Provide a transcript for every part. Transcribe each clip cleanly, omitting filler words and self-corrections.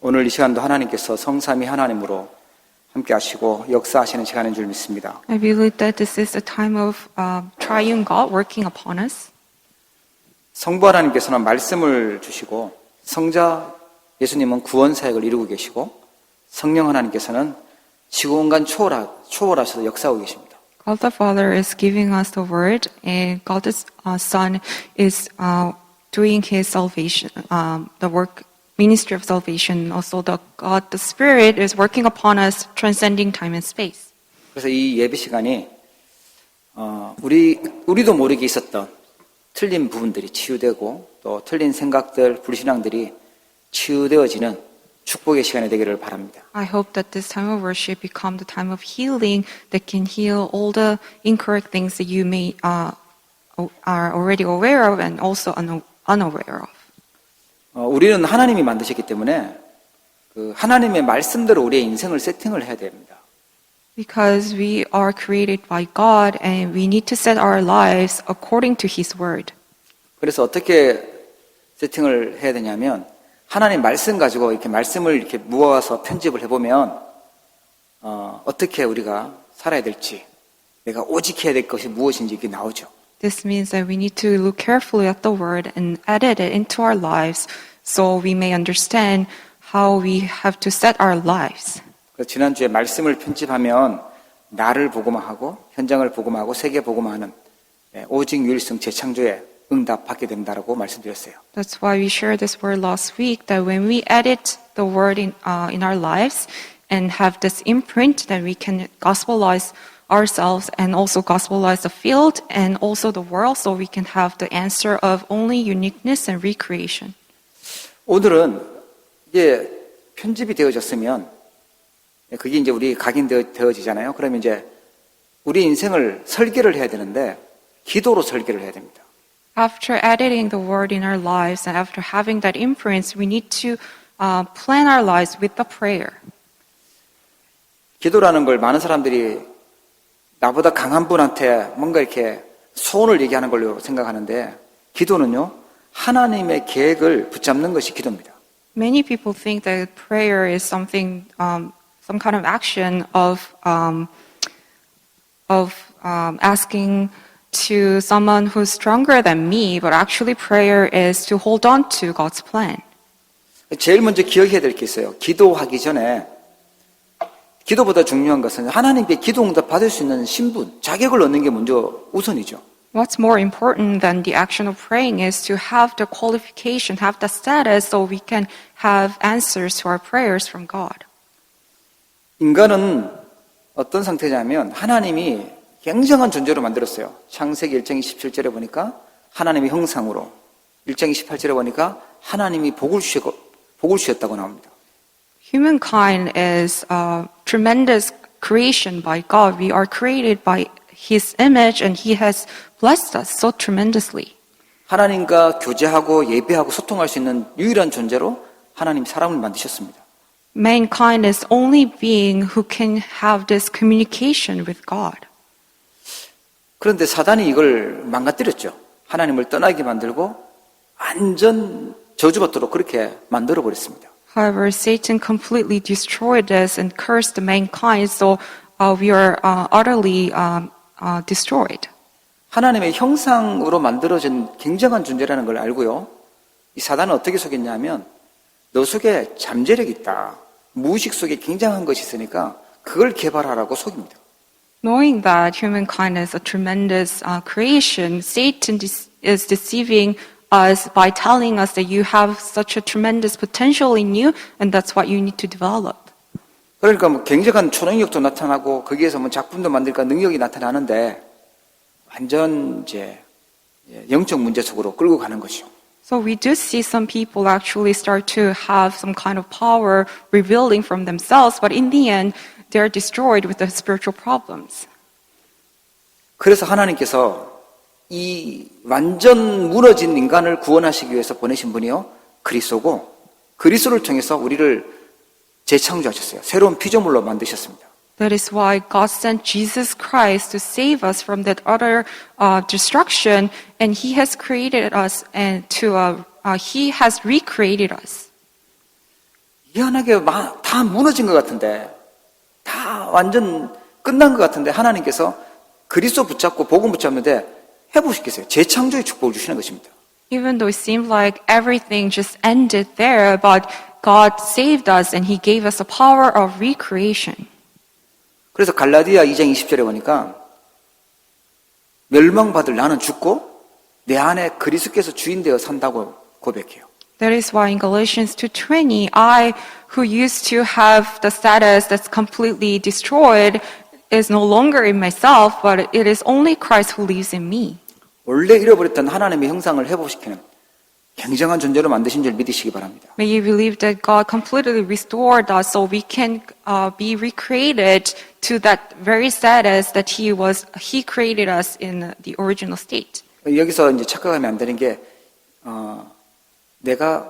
오늘 이 시간도 하나님께서 성삼위 하나님으로 함께 하시고 역사하시는 시간인 줄 믿습니다. I believe that this is a time of triune God working upon us. 성부 하나님께서는 말씀을 주시고 성자 예수님은 구원 사역을 이루고 계시고 성령 하나님께서는 지구온간 초월하셔서 역사하고 계십니다. God the Father is giving us the word, and God the Son is doing His salvation, the work, ministry of salvation. Also, God the Spirit is working upon us, transcending time and space. 그래서 이 예배 시간이 우리도 모르게 있었던 틀린 부분들이 치유되고 또 틀린 생각들, 불신앙들이 치유되어지는 축복의 시간이 되기를 바랍니다. I hope that this time of worship become the time of healing that can heal all the incorrect things that you may are already aware of and also unaware of. 우리는 하나님이 만드셨기 때문에 그 하나님의 말씀대로 우리의 인생을 세팅을 해야 됩니다. Because we are created by God and we need to set our lives according to His word. 그래서 어떻게 세팅을 해야 되냐면 하나님 말씀 가지고 이렇게 말씀을 이렇게 모아서 편집을 해보면 어떻게 우리가 살아야 될지 내가 오직 해야 될 것이 무엇인지 이게 나오죠. This means that we need to look carefully at the word and edit it into our lives so we may understand how we have to set our lives. 지난주에 말씀을 편집하면 나를 복음화 하고 현장을 복음화 하고 세계 복음화 하는 오직 유일성 재창조에 응답받게 된다라고 말씀드렸어요. That's why we shared this word last week, that when we edit the word in our lives and have this imprint, that we can gospelize ourselves and also gospelize the field and also the world, so we can have the answer of only uniqueness and recreation. 오늘은 이제 편집이 되어졌으면 그게 이제 우리 각인되어지잖아요. 그러면 이제 우리 인생을 설계를 해야 되는데 기도로 설계를 해야 됩니다. After editing the word in our lives and after having that imprint, we need to plan our lives with the prayer. 기도라는 걸 많은 사람들이 나보다 강한 분한테 뭔가 이렇게 소원을 얘기하는 걸로 생각하는데 기도는요, 하나님의 계획을 붙잡는 것이 기도입니다. Many people think that prayer is something, some kind of action of asking to someone who's stronger than me, but actually prayer is to hold on to God's plan. 제일 먼저 기억해야 될 게 있어요. 기도하기 전에 기도보다 중요한 것은 하나님께 기도 응답 받을 수 있는 신분, 자격을 얻는 게 먼저 우선이죠. What's more important than the action of praying is to have the qualification, have the status, so we can have answers to our prayers from God. 인간은 어떤 상태냐면 하나님이 굉장한 존재로 만들었어요. 창세기 1장 27절에 보니까 하나님의 형상으로, 1장 28절에 보니까 하나님이 복을 주셨다고 나옵니다. Humankind is a tremendous creation by God. We are created by His image and He has blessed us so tremendously. 하나님과 교제하고 예배하고 소통할 수 있는 유일한 존재로 하나님 사람을 만드셨습니다. Mankind is only being who can have this communication with God. 그런데 사단이 이걸 망가뜨렸죠. 하나님을 떠나게 만들고 완전 저주받도록 그렇게 만들어 버렸습니다. However, Satan completely destroyed us and cursed mankind, so we are utterly destroyed. 하나님의 형상으로 만들어진 굉장한 존재라는 걸 알고요. 이 사단은 어떻게 속였냐면 너 속에 잠재력이 있다. 무의식 속에 굉장한 것이 있으니까 그걸 개발하라고 속입니다. Knowing that humankind is a tremendous creation, Satan is deceiving us by telling us that you have such a tremendous potential in you, and that's what you need to develop. 그러니까 뭐 굉장한 초능력도 나타나고 거기에서 뭐 작품도 만들까 능력이 나타나는데 완전 이제 영적 문제 속으로 끌고 가는 것이죠. So we do see some people actually start to have some kind of power revealing from themselves, but in the end, they are destroyed with the spiritual problems. 그래서 하나님께서 이 완전 무너진 인간을 구원하시기 위해서 보내신 분이요 그리스도고 그리스도를 통해서 우리를 재창조하셨어요. 새로운 피조물로 만드셨습니다. That is why God sent Jesus Christ to save us from that utter destruction, and He has created us and He has recreated us. 미안하게 다 무너진 것 같은데, 다 완전 끝난 것 같은데 하나님께서 그리스도 붙잡고 복음 붙잡는데 해보시겠어요? 재창조의 축복을 주시는 것입니다. Even though it seemed like everything just ended there, but God saved us and He gave us the power of recreation. 그래서 갈라디아 2장 20절에 보니까 멸망받을 나는 죽고 내 안에 그리스도께서 주인 되어 산다고 고백해요. That is why in Galatians 2:20, I who used to have the status that's completely destroyed is no longer in myself, but it is only Christ who lives in me. 원래 잃어버렸던 하나님의 형상을 회복시키는 굉장한 존재로 만드신 줄 믿으시기 바랍니다. May you believe that God completely restored us so we can be recreated to that very status that He created us in the original state. 여기서 이제 착각하면 안 되는 게 내가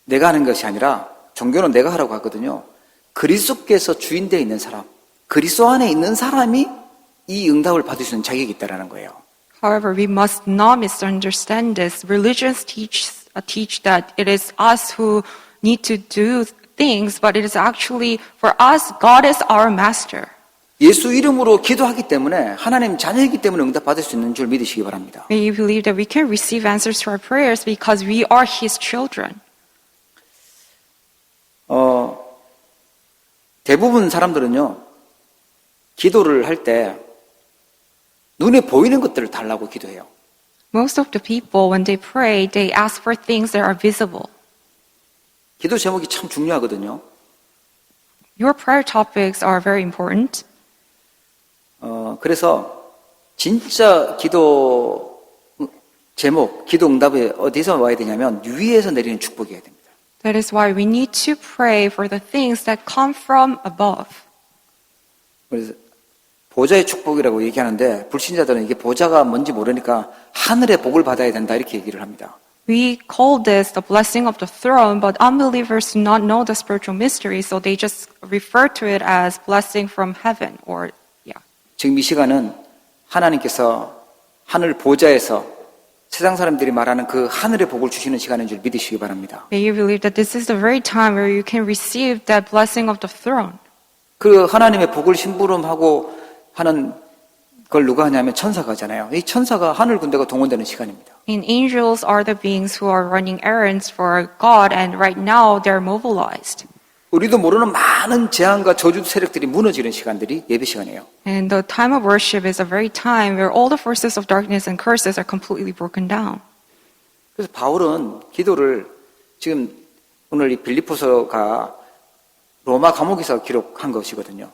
하는 것이 아니라 종교는 내가 하라고 하거든요. 그리스도께서 주인되어 있는 사람, 그리스도 안에 있는 사람이 이 응답을 받을 수 있는 자격이 있다라는 거예요. However, we must not misunderstand this. Religions teach that it is us who need to do things, but it is actually for us, God is our master. 예수 이름으로 기도하기 때문에 하나님 자녀이기 때문에 응답 받을 수 있는 줄 믿으시기 바랍니다. May you believe that we can receive answers to our prayers because we are His children. 대부분 사람들은요, 기도를 할 때 눈에 보이는 것들을 달라고 기도해요. Most of the people, when they pray, they ask for things that are visible. 기도 제목이 참 중요하거든요. Your prayer topics are very important. 그래서 진짜 기도 제목, 기도 응답이 어디서 와야 되냐면 위에서 내리는 축복이어야 됩니다. That is why we need to pray for the things that come from above. 그래서 보좌의 축복이라고 얘기하는데 불신자들은 이게 보좌가 뭔지 모르니까 하늘의 복을 받아야 된다 이렇게 얘기를 합니다. We call this the blessing of the throne, but unbelievers do not know the spiritual mystery, so they just refer to it as blessing from heaven, or 지금 이 시간은 하나님께서 하늘 보좌에서 세상 사람들이 말하는 그 하늘의 복을 주시는 시간인 줄 믿으시기 바랍니다. May you believe that this is the very time where you can receive that blessing of the throne. 그 하나님의 복을 심부름하고 하는 걸 누가 하냐면 천사가 하잖아요. 이 천사가 하늘 군대가 동원되는 시간입니다. And angels are the beings who are running errands for God, and right now they're mobilized. 우리도 모르는 많은 재앙과 저주 세력들이 무너지는 시간들이 예배 시간이에요. And the time of worship is a very time where all the forces of darkness and curses are completely broken down. 그래서 바울은 기도를 지금 오늘 이 빌립보서가 로마 감옥에서 기록한 것이거든요.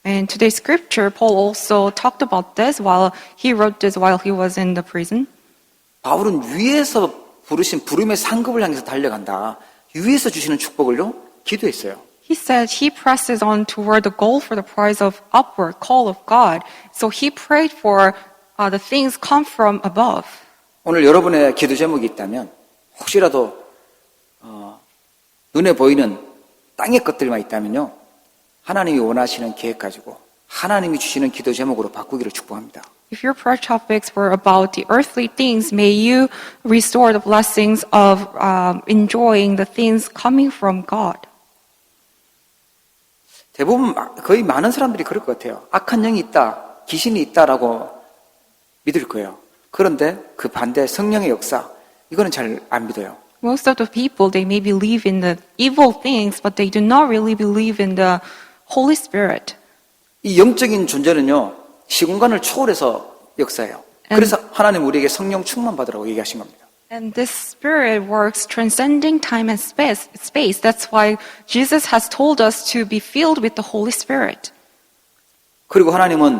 And today's scripture, Paul also talked about this while he wrote this while he was in the prison. 바울은 위에서 부르신 부름의 상급을 향해서 달려간다. 위에서 주시는 축복을요 기도했어요. He said he presses on toward the goal for the prize of upward call of God. So he prayed for the things come from above. 오늘 여러분의 기도 제목이 있다면 혹시라도 눈에 보이는 땅의 것들만 있다면요. 하나님이 원하시는 계획 가지고 하나님이 주시는 기도 제목으로 바꾸기를 축복합니다. If your prayer topics were about the earthly things, may you restore the blessings of enjoying the things coming from God. 대부분 거의 많은 사람들이 그럴 것 같아요. 악한 영이 있다, 귀신이 있다라고 믿을 거예요. 그런데 그 반대 성령의 역사 이거는 잘 안 믿어요. Most of the people, they may believe in the evil things, but they do not really believe in the Holy Spirit. 이 영적인 존재는요, 시공간을 초월해서 역사해요. 그래서 하나님 우리에게 성령 충만 받으라고 얘기하신 겁니다. And this Spirit works transcending time and space. That's why Jesus has told us to be filled with the Holy Spirit. 그리고 하나님은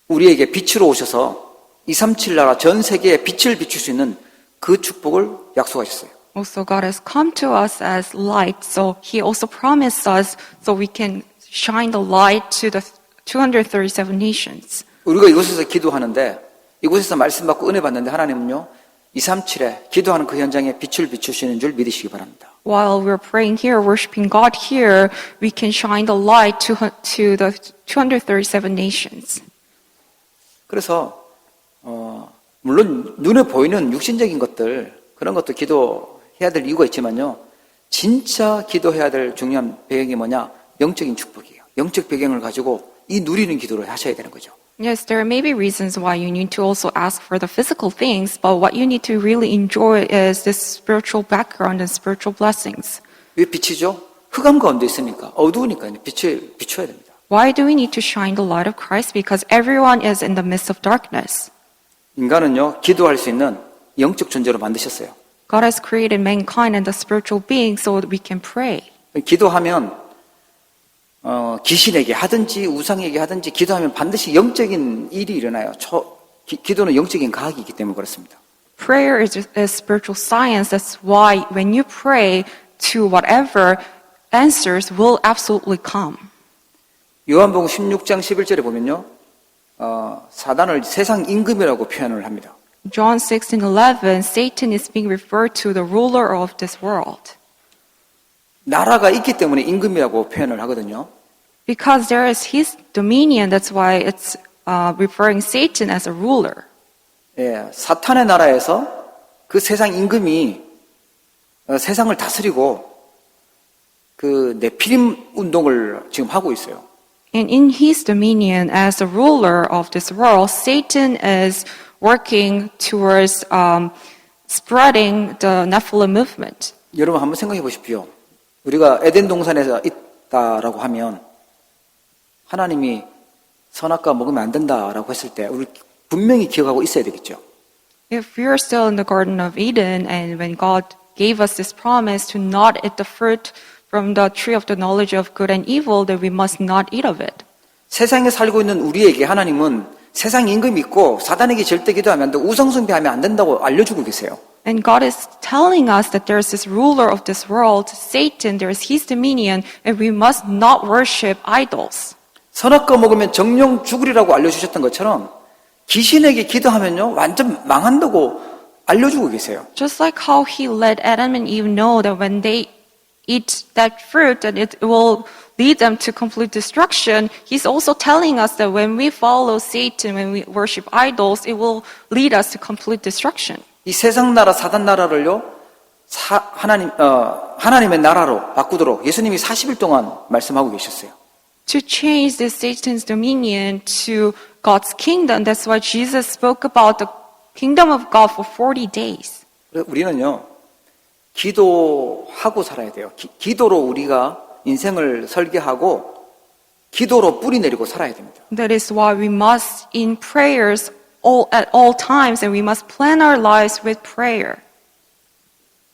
우리에게 빛으로 오셔서 237 나라 전 세계에 빛을 비출 수 있는 그 축복을 약속하셨어요. Also, God has come to us as light, so He also promised us so we can shine the light to the 237 nations. 우리가 이곳에서 기도하는데 이곳에서 말씀 받고 은혜 받는데 하나님은요 237에 기도하는 그 현장에 빛을 비추시는 줄 믿으시기 바랍니다. While we're praying here, worshiping God here, we can shine the light to the 237 nations. 그래서 물론 눈에 보이는 육신적인 것들 그런 것도 기도해야 해야 될 이유가 있지만요. 진짜 기도해야 될 중요한 배경이 뭐냐? 영적인 축복이에요. 영적 배경을 가지고 이 누리는 기도를 하셔야 되는 거죠. Yes, there may be reasons why you need to also ask for the physical things, but what you need to really enjoy is this spiritual background and spiritual blessings. 왜 빛이죠? 흑암 가운데 있으니까 어두우니까 빛을 비춰야 됩니다. Why do we need to shine the light of Christ? Because everyone is in the midst of darkness. 인간은요 기도할 수 있는 영적 존재로 만드셨어요. God has created mankind and the spiritual being so that we can pray. 기도하면 귀신에게 하든지 우상에게 하든지 기도하면 반드시 영적인 일이 일어나요. 기도는 영적인 과학이기 때문에 그렇습니다. Prayer is spiritual science. That's why when you pray to whatever, answers will absolutely come. 요한복음 16장 11절에 보면요. 사단을 세상 임금이라고 표현을 합니다. John 16:11, Satan is being referred to the ruler of this world. 나라가 있기 때문에 임금이라고 표현을 하거든요. Because there is his dominion, that's why it's referring Satan as a ruler. 예, 사탄의 나라에서 그 세상 임금이 세상을 다스리고 그 네피림 운동을 지금 하고 있어요. And in his dominion as the ruler of this world, Satan is working towards spreading the Nephilim movement. 여러분 한번 생각해 보십시오. 우리가 에덴 동산에서 있다라고 하면 하나님이 선악과 먹으면 안 된다라고 했을 때 우리 분명히 기억하고 있어야 되겠죠. If we are still in the Garden of Eden and when God gave us this promise to not eat the fruit from the tree of the knowledge of good and evil, then we must not eat of it. 세상에 살고 있는 우리에게 하나님은 세상 임금이 있고 사단에게 절대 기도하면 안 되고 우상숭배하면 안 된다고 알려주고 계세요. And God is telling us that there's this ruler of this world, Satan, there is his dominion, and we must not worship idols. 선악과 먹으면 정령 죽으리라고 알려주셨던 것처럼 귀신에게 기도하면요 완전 망한다고 알려주고 계세요. Just like how he let Adam and Eve know that when they eat that fruit, that it will lead them to complete destruction, he's also telling us that when we follow Satan, when we worship idols, it will lead us to complete destruction. 이 세상 나라 사단 나라를요 하나님의 나라로 바꾸도록 예수님이 40일 동안 말씀하고 계셨어요. To change this Satan's dominion to God's kingdom, that's why Jesus spoke about the kingdom of God for 40 days. 우리는요 기도하고 살아야 돼요. 기도로 우리가 인생을 설계하고 기도로 뿌리 내리고 살아야 됩니다. That is why we must in prayers at all times, and we must plan our lives with prayer.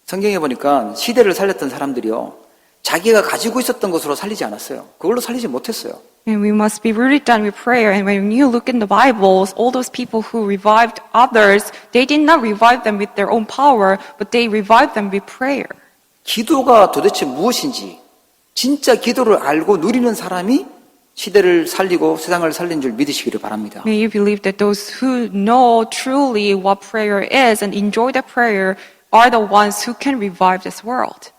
성경에 보니까 시대를 살렸던 사람들이요 자기가 가지고 있었던 것으로 살리지 않았어요. 그걸로 살리지 못했어요. And we must be rooted down with prayer. And when you look in the Bibles, all those people who revived others, they did not revive them with their own power, but they revived them with prayer. 기도가 도대체 무엇인지 진짜 기도를 알고 누리는 사람이 시대를 살리고 세상을 살린 줄 믿으시기를 바랍니다. May you believe that those who know truly what prayer is and enjoy the prayer are the ones who can revive this world.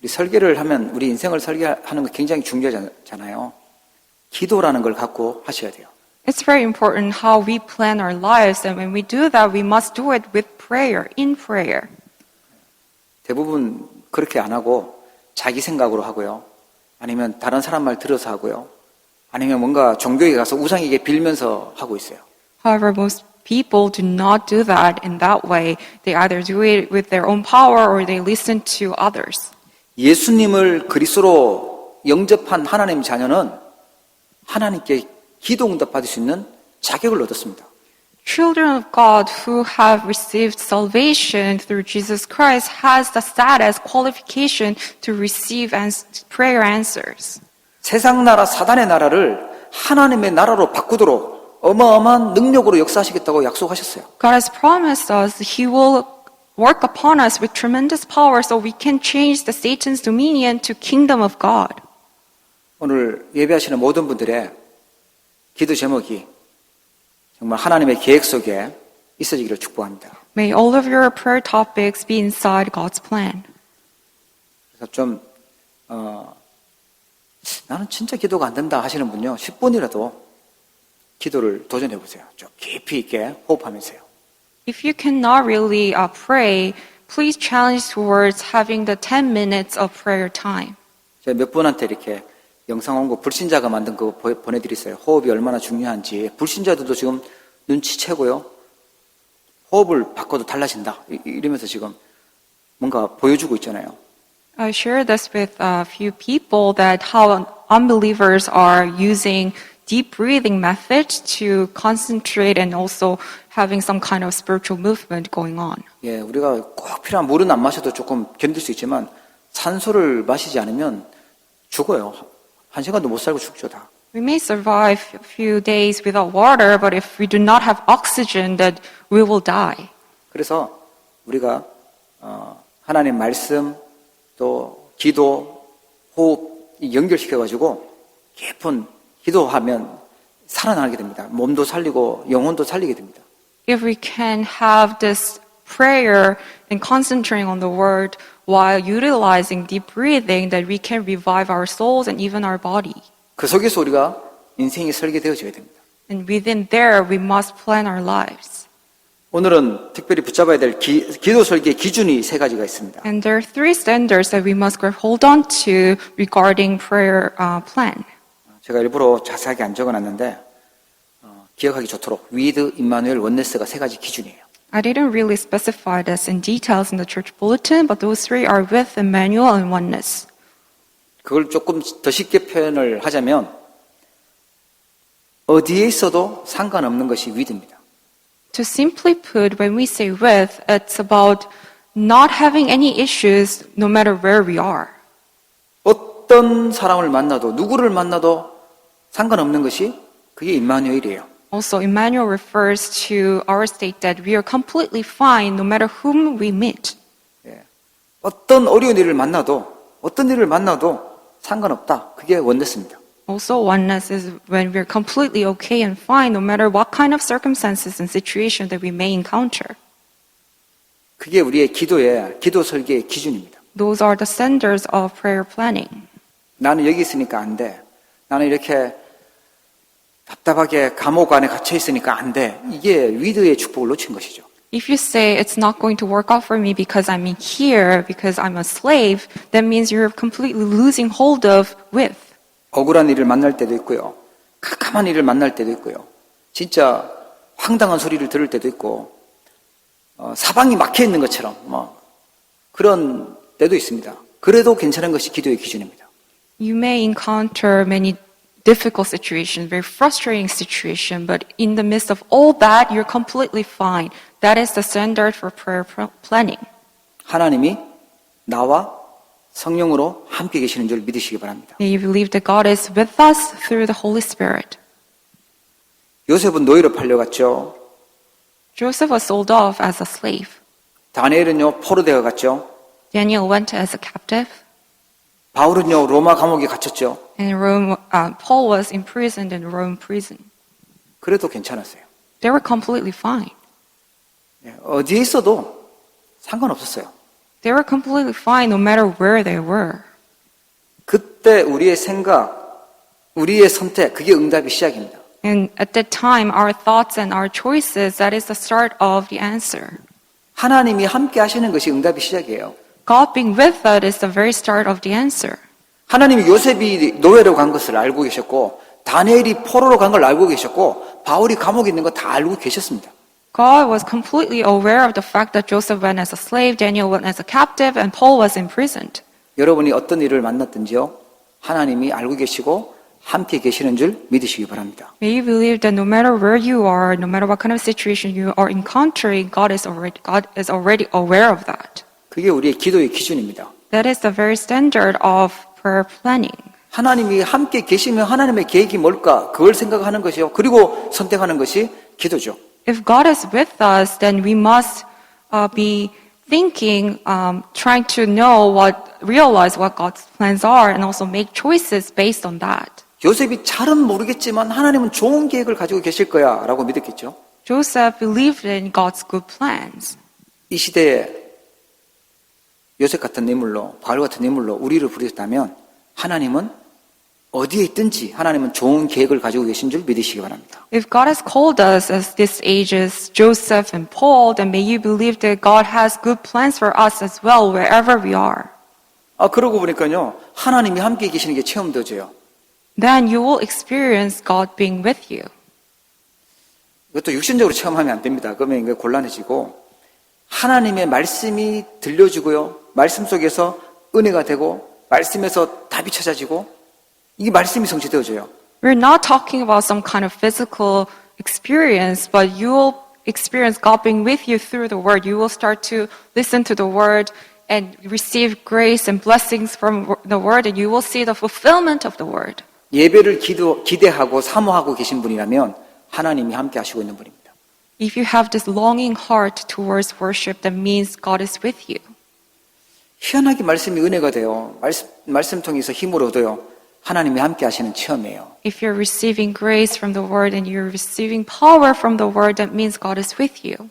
우리 설계를 하면 우리 인생을 설계하는 거 굉장히 중요하잖아요. 기도라는 걸 갖고 하셔야 돼요. It's very important how we plan our lives, and when we do that, we must do it with prayer, in prayer. 대부분 그렇게 안 하고 자기 생각으로 하고요. 아니면 다른 사람 말 들어서 하고요. 아니면 뭔가 종교에 가서 우상에게 빌면서 하고 있어요. However, most people do not do that in that way. They either do it with their own power or they listen to others. 예수님을 그리스도로 영접한 하나님 자녀는 하나님께 기도 응답 받을 수 있는 자격을 얻었습니다. Children of God who have received salvation through Jesus Christ has the status, qualification to receive prayer answers. 세상 나라 사단의 나라를 하나님의 나라로 바꾸도록 어마어마한 능력으로 역사하시겠다고 약속하셨어요. God has promised us He will work upon us with tremendous power so we can change the Satan's dominion to kingdom of God. 오늘 예배하시는 모든 분들의 기도 제목이 정말 하나님의 계획 속에 있어지기를 축복합니다. May all of your prayer topics be inside God's plan. 그래서 좀 나는 진짜 기도가 안 된다 하시는 분요 10분이라도 기도를 도전해 보세요. 좀 깊이 있게 호흡하면서요. If you cannot really pray, please challenge towards having the 10 minutes of prayer time. 제가 몇 분한테 이렇게 영상 온 거 불신자가 만든 거 보내드렸어요. 호흡이 얼마나 중요한지. 불신자들도 지금 눈치채고요. 호흡을 바꿔도 달라진다. 이러면서 지금 뭔가 보여주고 있잖아요. I share this with a few people that how unbelievers are using deep breathing methods to concentrate and also having some kind of spiritual movement going on. 예, 우리가 꼭 필요한 물은 안 마셔도 조금 견딜 수 있지만 산소를 마시지 않으면 죽어요. 한 시간도 못 살고 죽죠, 다. We may survive a few days without water, but if we do not have oxygen, that we will die. 그래서 우리가 하나님 말씀 또 기도, 호흡 연결시켜가지고 깊은 기도하면 살아나게 됩니다. 몸도 살리고 영혼도 살리게 됩니다. If we can have this prayer and concentrating on the word while utilizing deep breathing, that we can revive our souls and even our body. 그 속에서 우리가 인생이 설계되어져야 됩니다. And within there, we must plan our lives. 오늘은 특별히 붙잡아야 될 기도 설계의 기준이 세 가지가 있습니다. And there are three standards that we must hold on to regarding prayer plan. 제가 일부러 자세하게 안 적어놨는데 기억하기 좋도록 위드, 임마누엘, 원네스가 세 가지 기준이에요. I didn't really specify this in details in the church bulletin, but those three are with Emmanuel and oneness. 그걸 조금 더 쉽게 표현을 하자면 어디에 있어도 상관없는 것이 위드입니다. To simply put, when we say with, it's about not having any issues no matter where we are. 어떤 사람을 만나도 누구를 만나도 상관없는 것이 그게 임마누엘이에요. Also, Emmanuel refers to our state that we are completely fine no matter whom we meet. 예. 어떤 어려운 일을 만나도 어떤 일을 만나도 상관없다. 그게 원네스입니다. Also, oneness is when we're completely okay and fine no matter what kind of circumstances and situation that we may encounter. 그게 우리의 기도 설계의 기준입니다. Those are the standards of prayer planning. 나는 여기 있으니까 안 돼. 나는 이렇게 답답하게 감옥 안에 갇혀 있으니까 안 돼. 이게 위드의 축복을 놓친 것이죠. If you say it's not going to work out for me because I'm in here, because I'm a slave, that means you're completely losing hold of with. 억울한 일을 만날 때도 있고요. 캄캄한 일을 만날 때도 있고요. 진짜 황당한 소리를 들을 때도 있고 사방이 막혀 있는 것처럼 그런 때도 있습니다. 그래도 괜찮은 것이 기도의 기준입니다. You may encounter many difficult situations, very frustrating situation, but in the midst of all that, you're completely fine. That is the standard for prayer planning. 하나님이 나와 성령으로 함께 계시는 줄 믿으시기 바랍니다. May you believe that God is with us through the Holy Spirit. 요셉은 노예로 팔려갔죠. Joseph was sold off as a slave. 다니엘은요 포로되어 갔죠. Daniel went as a captive. 바울은요 로마 감옥에 갇혔죠. And Paul was imprisoned in Rome prison. 그래도 괜찮았어요. They were completely fine. 어디에 있어도 상관없었어요. They were completely fine no matter where they were. 그때 우리의 생각, 우리의 선택, 그게 응답의 시작입니다. And at that time, our thoughts and our choices, that is the start of the answer. 하나님이 함께 하시는 것이 응답의 시작이에요. God being with us is the very start of the answer. 하나님이 요셉이 노예로 간 것을 알고 계셨고 다니엘이 포로로 간 걸 알고 계셨고 바울이 감옥에 있는 거 다 알고 계셨습니다. God was completely aware of the fact that Joseph went as a slave, Daniel went as a captive, and Paul was imprisoned. 여러분이 어떤 일을 만났든지요 하나님이 알고 계시고 함께 계시는 줄 믿으시기 바랍니다. May you believe that no matter where you are, no matter what kind of situation you are encountering, God is already aware of that. 그게 우리의 기도의 기준입니다. That is the very standard of prayer planning. 하나님이 함께 계시면 하나님의 계획이 뭘까? 그걸 생각하는 것이요. 그리고 선택하는 것이 기도죠. If God is with us, then we must be thinking, trying to realize what God's plans are, and also make choices based on that. 요셉이 잘은 모르겠지만 하나님은 좋은 계획을 가지고 계실 거야 라고 믿었겠죠. Joseph believed in God's good plans. 이 시대에 요셉 같은 인물로 바울 같은 인물로 우리를 부르셨다면 하나님은 어디에 있든지 하나님은 좋은 계획을 가지고 계신 줄 믿으시기 바랍니다. If God has called us as these ages, Joseph and Paul, then may you believe that God has good plans for us as well, wherever we are. 그러고 보니까요, 하나님이 함께 계시는 게 체험되어져요. Then you will experience God being with you. 이것도 육신적으로 체험하면 안 됩니다. 그러면 이게 곤란해지고, 하나님의 말씀이 들려주고요, 말씀 속에서 은혜가 되고, 말씀에서 답이 찾아지고, 이게 말씀이 성취되어져요. We're not talking about some kind of physical experience, but you will experience God being with you through the Word. You will start to listen to the Word and receive grace and blessings from the Word, and you will see the fulfillment of the Word. 예배를 기대하고 사모하고 계신 분이라면 하나님이 함께 하시고 있는 분입니다. If you have this longing heart towards worship, that means God is with you. 희한하게 말씀이 은혜가 돼요. 말씀 통해서 힘을 얻어요. 하나님이 함께 하시는 체험이에요. If you're receiving grace from the Word and you're receiving power from the Word, that means God is with you.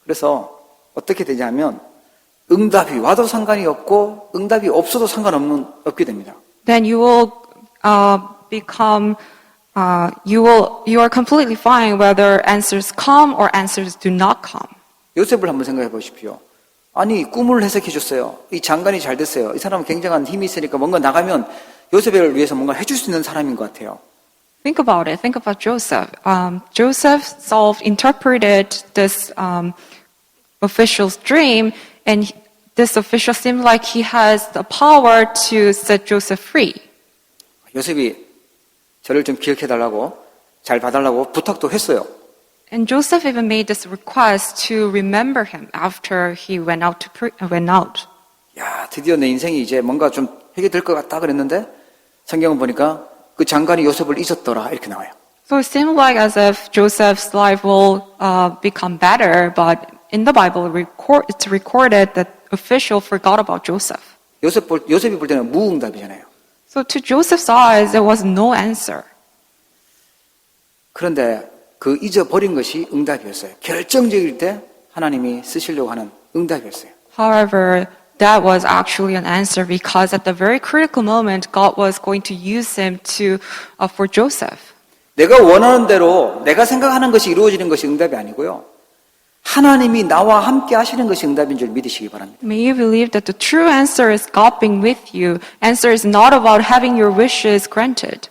그래서 어떻게 되냐면 응답이 와도 상관이 없고 응답이 없어도 없게 됩니다. Then you will you are completely fine whether answers come or answers do not come. 요셉을 한번 생각해 보십시오. 아니 꿈을 해석해 줬어요. 이 장관이 잘 됐어요. 이 사람은 굉장한 힘이 있으니까 뭔가 나가면 요셉을 위해서 뭔가 해줄 수 있는 사람인 것 같아요. Think about it. Think about Joseph. Joseph interpreted this official's dream, and this official seemed like he has the power to set Joseph free. 요셉이 저를 좀 기억해 달라고 잘 봐달라고 부탁도 했어요. And Joseph even made this request to remember him after he went out. 야, 드디어 내 인생이 이제 뭔가 좀 해결될 것 같다 그랬는데 성경을 보니까 그 장관이 요셉을 잊었더라 이렇게 나와요. So it seemed like as if Joseph's life will become better, but in the Bible it's recorded that official forgot about Joseph. 요셉이 볼 때는 무응답이잖아요. So to Joseph's eyes, there was no answer. 그런데 그 잊어버린 것이 응답이었어요. 결정적일 때 하나님이 쓰시려고 하는 응답이었어요. However, that was actually an answer because at the very critical moment, God was going to use him for Joseph. 내가 원하는 대로 내가 생각하는 것이 이루어지는 것이 응답이 아니고요. 하나님이 나와 함께 하시는 것이 응답인 줄 믿으시기 바랍니다. May you believe that the true answer is God being with you. Answer is not about having your wishes granted.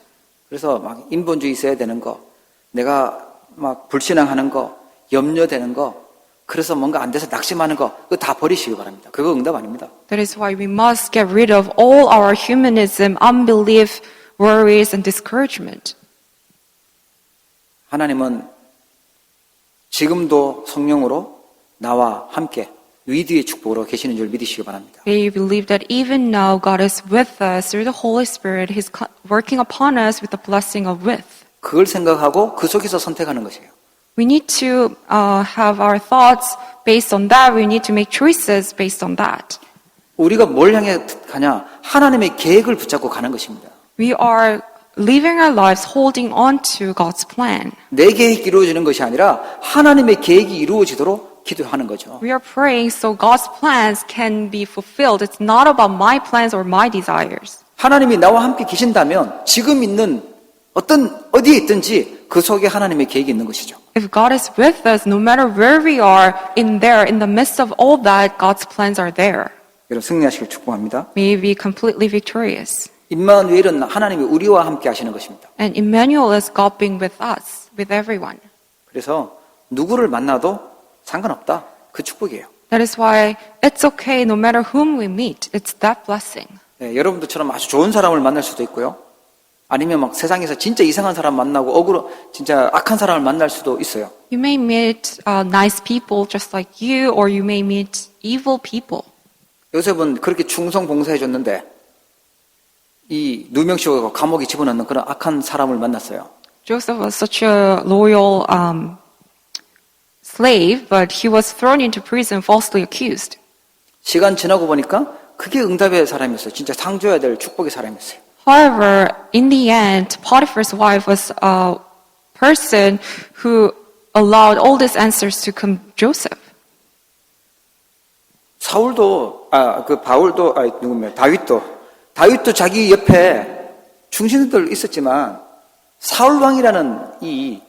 그래서 막 인본주의 있어야 되는 거, 내가 막 불신앙하는 거, 염려되는 거, 그래서 뭔가 안 돼서 낙심하는 거, 그거 다 버리시기 바랍니다. 그거 응답 아닙니다. That is why we must get rid of all our humanism, unbelief, worries, and discouragement. 하나님은 지금도 성령으로 나와 함께 위대의 축복으로 계시는 줄 믿으시기 바랍니다. May you believe that even now God is with us through the Holy Spirit. He's working upon us with the blessing of with. 그걸 생각하고 그 속에서 선택하는 것이에요. We need to have our thoughts based on that. We need to make choices based on that. 우리가 뭘 향해 가냐? 하나님의 계획을 붙잡고 가는 것입니다. We are living our lives holding on to God's plan. 내 계획이 이루어지는 것이 아니라 하나님의 계획이 이루어지도록 기도하는 거죠. We are praying so God's plans can be fulfilled. It's not about my plans or my desires. 하나님이 나와 함께 계신다면 지금 있는 어디에 있든지 그 속에 하나님의 계획이 있는 것이죠. If God is with us, no matter where we are, in the midst of all that, God's plans are there. 여러분 승리하시길 축복합니다. May we be completely victorious. 임마누엘은 하나님이 우리와 함께 하시는 것입니다. And Emmanuel is God being with us, with everyone. 그래서 누구를 만나도 상관없다. 그 축복이에요. That is why it's okay no matter whom we meet. It's that blessing. 네, 여러분들처럼 아주 좋은 사람을 만날 수도 있고요. 아니면 막 세상에서 진짜 이상한 사람 만나고 진짜 악한 사람을 만날 수도 있어요. You may meet nice people just like you, or you may meet evil people. 요셉은 그렇게 충성 봉사해줬는데 이 누명씌우고 감옥에 집어넣는 그런 악한 사람을 만났어요. Joseph was such a loyal slave, but he was thrown into prison falsely accused. 시간 지나고 보니까 그게 응답의 사람이었어요. 진짜 상 줘야 될 축복의 사람이었어요. However, in the end, Potiphar's wife was a person who allowed all these answers to come to Joseph. 다윗도 자기 옆에 충신들 있었지만 사울 왕이라는 이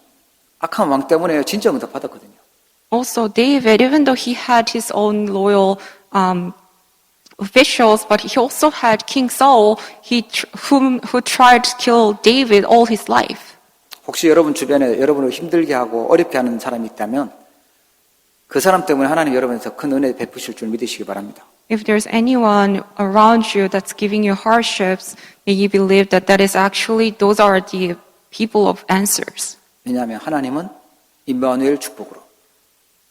악한 왕 때문에 진짜 응답 받았거든요. Also, David, even though he had his own loyal officials, but he also had King Saul, who tried to kill David all his life. 혹시 여러분 주변에 여러분을 힘들게 하고 어렵게 하는 사람이 있다면 그 사람 때문에 하나님 여러분에서 큰 은혜 베푸실 줄 믿으시기 바랍니다. If there's anyone around you that's giving you hardships, may you believe that those are the people of answers. 왜냐하면 하나님은 임마누엘 축복으로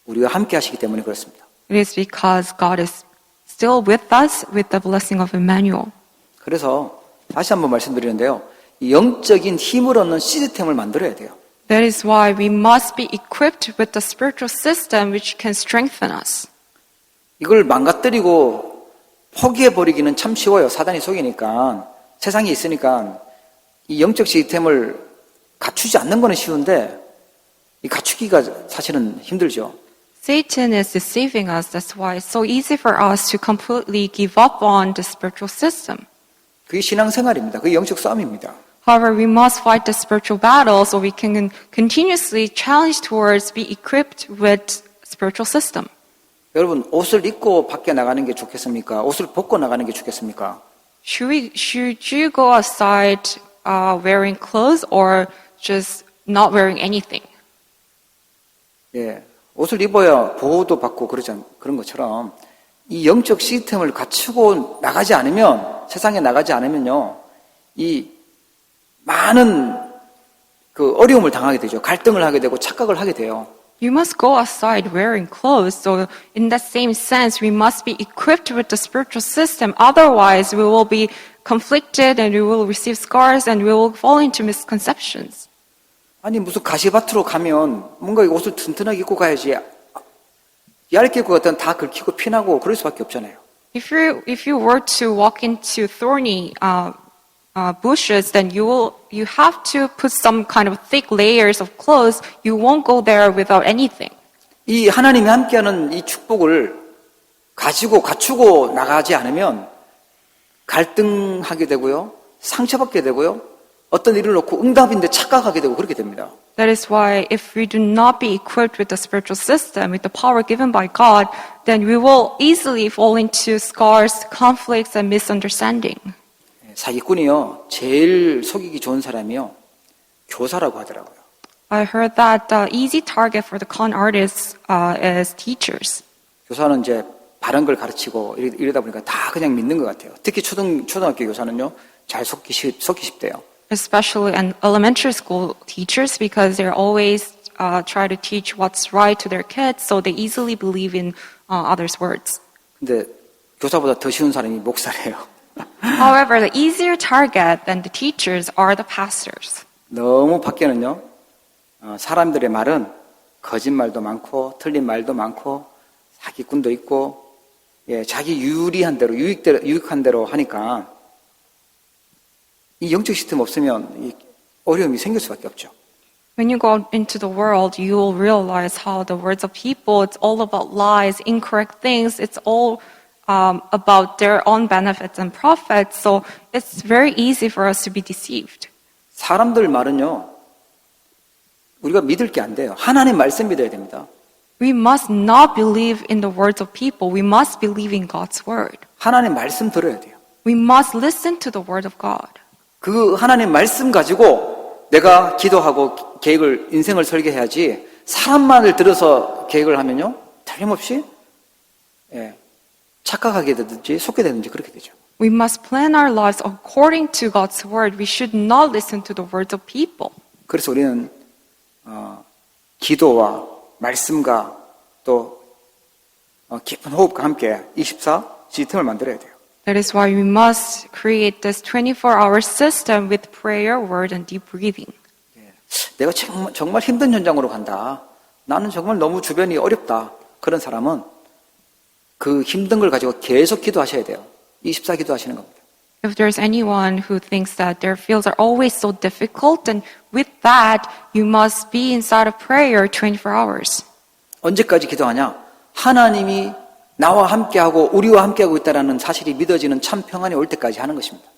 우리와 함께 하시기 때문에 그렇습니다. It is because God is still with us with the blessing of Emmanuel. 그래서 다시 한번 말씀드리는데요. 이 영적인 힘을 얻는 시스템을 만들어야 돼요. That is why we must be equipped with the spiritual system which can strengthen us. 이걸 망가뜨리고 포기해버리기는 참 쉬워요. 사단이 속이니까. 세상에 있으니까 이 영적 시스템을 갖추지 않는 거는 쉬운데 이 갖추기가 사실은 힘들죠. Satan is deceiving us. That's why it's so easy for us to completely give up on the spiritual system. 그게 신앙생활입니다. 그게 영적 싸움입니다. However, we must fight the spiritual battle so we can continuously challenge towards be equipped with spiritual system. 여러분 옷을 입고 밖에 나가는 게 좋겠습니까? 옷을 벗고 나가는 게 좋겠습니까? Should you go outside wearing clothes or just not wearing anything? 예, 옷을 입어야 보호도 받고 그런 것처럼 이 영적 시스템을 갖추고 나가지 않으면 세상에 나가지 않으면요, 이 많은 그 어려움을 당하게 되죠. 갈등을 하게 되고 착각을 하게 돼요. You must go outside wearing clothes. So in that same sense, we must be equipped with the spiritual system. Otherwise, we will be conflicted and we will receive scars and we will fall into misconceptions. 아니 무슨 가시밭으로 가면 뭔가 옷을 튼튼하게 입고 가야지 얇게 입고 갔다가 다 긁히고 피나고 그럴 수밖에 없잖아요. If you were to walk into thorny bushes, then you have to put some kind of thick layers of clothes. You won't go there without anything. 이 하나님이 함께하는 이 축복을 가지고 갖추고 나가지 않으면 갈등하게 되고요, 상처받게 되고요, 어떤 일을 놓고 응답인데 착각하게 되고 그렇게 됩니다. That is why if we do not be equipped with the spiritual system, with the power given by God, then we will easily fall into scars, conflicts, and misunderstanding. 사기꾼이요, 제일 속이기 좋은 사람이요, 교사라고 하더라고요. I heard that the easy target for the con artists is teachers. 교사는 이제 바른 걸 가르치고 이러다 보니까 다 그냥 믿는 것 같아요. 특히 초등학교 교사는요, 잘 속기 쉽대요. Especially elementary school teachers, because they're always try to teach what's right to their kids, so they easily believe in others' words. 근데 교사보다 더 쉬운 사람이 목사래요. However, the easier target than the teachers are the pastors. 너무 밖에는요, 사람들의 말은 거짓말도 많고 틀린 말도 많고 사기꾼도 있고, 예, 자기 유리한 대로 유익한 대로 하니까 이 영적 시스템 없으면 이 어려움이 생길 수밖에 없죠. When you go into the world, you will realize how the words of people, it's all about lies, incorrect things. It's all about their own benefits and profits. So it's very easy for us to be deceived. 사람들 말은요, 우리가 믿을 게 안 돼요. 하나님 말씀 믿어야 됩니다. We must not believe in the words of people. We must believe in God's word. 하나님 말씀 들어야 돼요. We must listen to the word of God. 그 하나님 말씀 가지고 내가 기도하고 인생을 설계해야지 사람 말을 들어서 계획을 하면요, 틀림없이 착각하게 되든지 속게 되든지 그렇게 되죠. We must plan our lives according to God's word. We should not listen to the words of people. 그래서 우리는 기도와 말씀과 또 깊은 호흡과 함께 24 시스템을 만들어야 돼요. That is why we must create this 24-hour system with prayer, word, and deep breathing. 내가 정말 힘든 현장으로 간다. 나는 정말 너무 주변이 어렵다. 그런 사람은 그 힘든 걸 가지고 계속 기도하셔야 돼요. 24 기도하시는 겁니다. If there's anyone who thinks that their fields are always so difficult, then with that, you must be inside of prayer 24 hours. 언제까지 기도하냐? 하나님이 나와 함께하고 우리와 함께하고 있다는 사실이 믿어지는 참 평안이 올 때까지 하는 것입니다.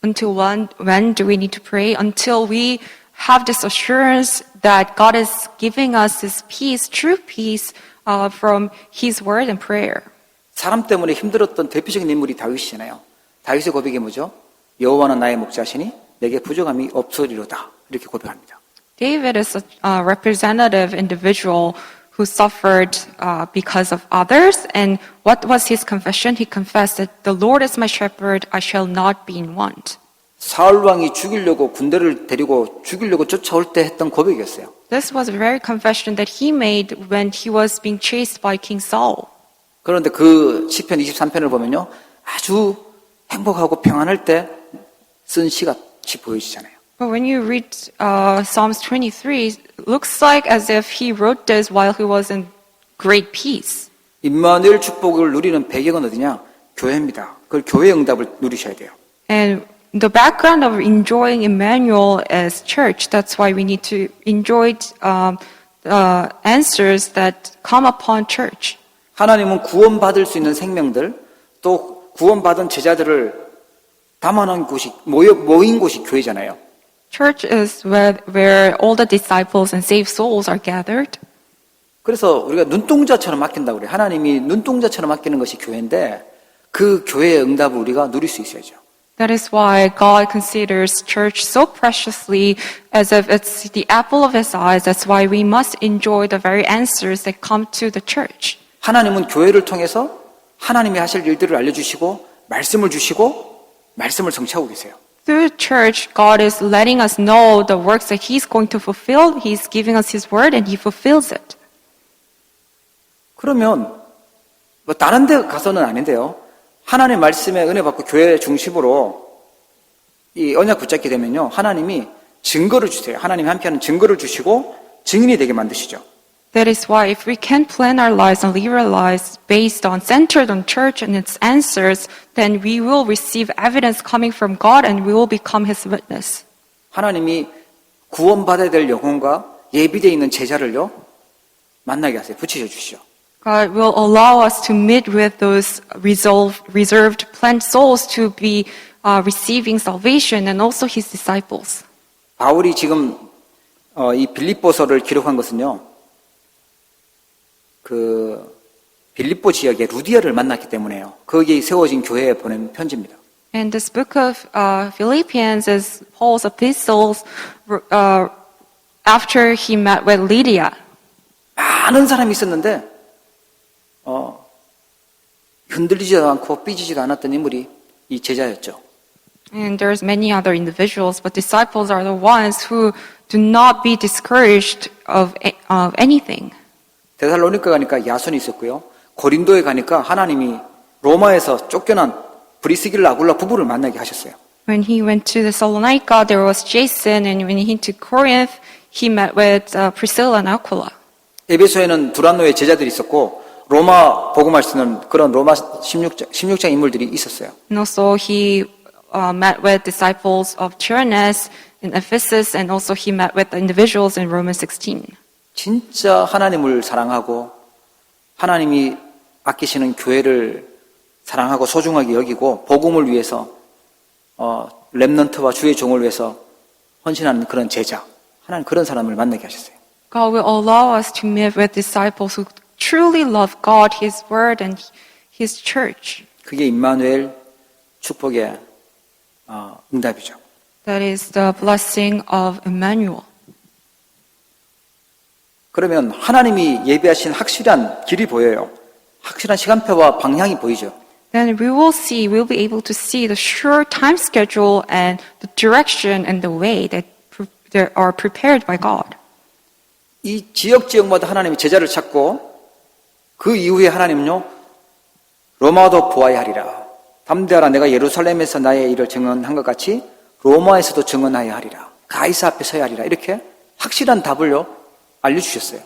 Until when do we need to pray? Until we have this assurance that God is giving us His peace, true peace, from His word and prayer. 사람 때문에 힘들었던 대표적인 인물이 다윗이잖아요. 다윗의 고백이 뭐죠? 여호와는 나의 목자시니 내게 부족함이 없으리로다. 이렇게 고백합니다. David is a representative individual who suffered because of others. And what was his confession? He confessed that the Lord is my shepherd, I shall not be in want. 사울 왕이 죽이려고 군대를 데리고 죽이려고 쫓아올 때 했던 고백이었어요. This was a very confession that he made when he was being chased by King Saul. 그런데 그 시편 23편을 보면요. 아주 행복하고 평안할 때 쓴 시가 보여지잖아요. But when you read Psalms 23, it looks like as if he wrote this while he was in great peace. 임마누엘 축복을 누리는 배경은 어디냐? 교회입니다. 그걸 교회의 응답을 누리셔야 돼요. And the background of enjoying Emmanuel as church, that's why we need to enjoy answers that come upon church. 하나님은 구원받을 수 있는 생명들, 또 구원받은 제자들을 담아놓은 곳이, 모인 곳이 교회잖아요. Church is where all the disciples and saved souls are gathered. 그래서 우리가 눈동자처럼 맡긴다고 그래요. 하나님이 눈동자처럼 맡기는 것이 교회인데 그 교회의 응답을 우리가 누릴 수 있어야죠. That is why God considers church so preciously as if it's the apple of His eyes. That's why we must enjoy the very answers that come to the church. 하나님은 교회를 통해서 하나님이 하실 일들을 알려주시고 말씀을 주시고 말씀을 성취하고 계세요. Through church, God is letting us know the works that He's going to fulfill. He's giving us His word and He fulfills it. 그러면 뭐 다른 데 가서는 아닌데요. 하나님의 말씀에 은혜 받고 교회 중심으로 이 언약 붙잡게 되면요. 하나님이 증거를 주세요. 하나님이 함께하는 증거를 주시고 증인이 되게 만드시죠. That is why if we can plan our lives and live our lives centered on church and its answers, then we will receive evidence coming from God and we will become His witness. 하나님이 구원받아야 될 영혼과 예비되어 있는 제자를요. 만나게 하세요. 붙이셔 주시죠. God will allow us to meet with those reserved, planned souls to be receiving salvation and also His disciples. 바울이 지금 이 빌립보서를 기록한 것은요. 그 빌립보 지역의 루디아를 만났기 때문에요. 거기에 세워진 교회에 보낸 편지입니다. And this book of Philippians is Paul's epistles after he met with Lydia. 많은 사람이 있었는데 흔들리지도 않고 삐지지도 않았던 인물이 이 제자였죠. And there's many other individuals, but disciples are the ones who do not be discouraged of anything. 데살로니가 가니까 야손이 있었고요. 고린도에 가니까 하나님이 로마에서 쫓겨난 브리스길라 아굴라 부부를 만나게 하셨어요. When he went to Thessalonica, there was Jason, and when he went to Corinth, he met with Priscilla and Aquila. 에베소에는 두란노의 제자들이 있었고 로마 복음을 쓰는 그런 로마 16장 인물들이 있었어요. And also he met with disciples of Tyrannus in Ephesus, and also he met with the individuals in Romans 16. 진짜 하나님을 사랑하고 하나님이 아끼시는 교회를 사랑하고 소중하게 여기고 복음을 위해서 렘넌트와 주의 종을 위해서 헌신하는 그런 제자, 하나님 그런 사람을 만나게 하셨어요. God will allow us to meet with disciples who truly love God, His Word, and His church. 그게 임마누엘 축복의 응답이죠. That is the blessing of Emmanuel. 그러면 하나님이 예비하신 확실한 길이 보여요. 확실한 시간표와 방향이 보이죠. Then we'll be able to see the sure time schedule and the direction and the way that are prepared by God. 이 지역마다 하나님이 제자를 찾고 그 이후에 하나님은요. 로마도 보아야 하리라. 담대하라 내가 예루살렘에서 나의 일을 증언한 것 같이 로마에서도 증언하여야 하리라. 가이사 앞에 서야 하리라. 이렇게 확실한 답을요. 알려주셨어요.